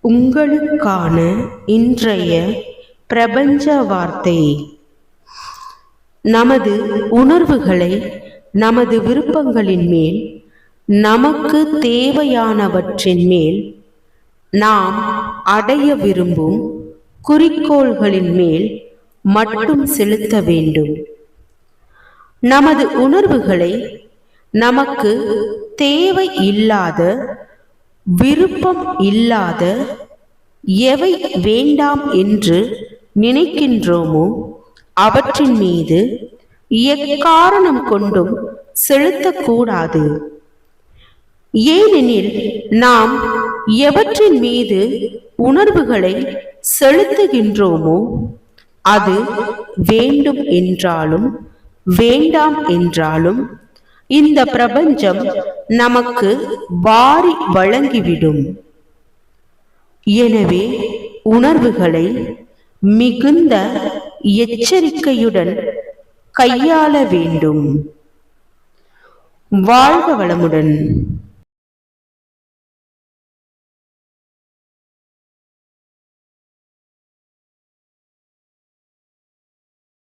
உங்களுக்கான இன்றைய பிரபஞ்ச வார்த்தை. நமது உணர்வுகளை நமது விருப்பங்களின் மேல், நமக்கு தேவையானவற்றின் மேல், நாம் அடைய விரும்பும் குறிக்கோள்களின் மேல் மட்டும் செலுத்த வேண்டும். நமது உணர்வுகளை நமக்கு தேவை இல்லாத, விருப்பம் இல்லாத, எவை வேண்டாம் என்று நினைக்கின்றோமோ அவற்றின் மீது எக்காரணம் கொண்டும் செலுத்தக்கூடாது. ஏனெனில் நாம் எவற்றின் மீது உணர்வுகளை செலுத்துகின்றோமோ அது வேண்டும் என்றாலும் வேண்டாம் என்றாலும் இந்த பிரபஞ்சம் நமக்கு வாரி வழங்கிவிடும். எனவே உணர்வுகளை மிகுந்த எச்சரிக்கையுடன் கையாள வேண்டும். வாழ்க வளமுடன்.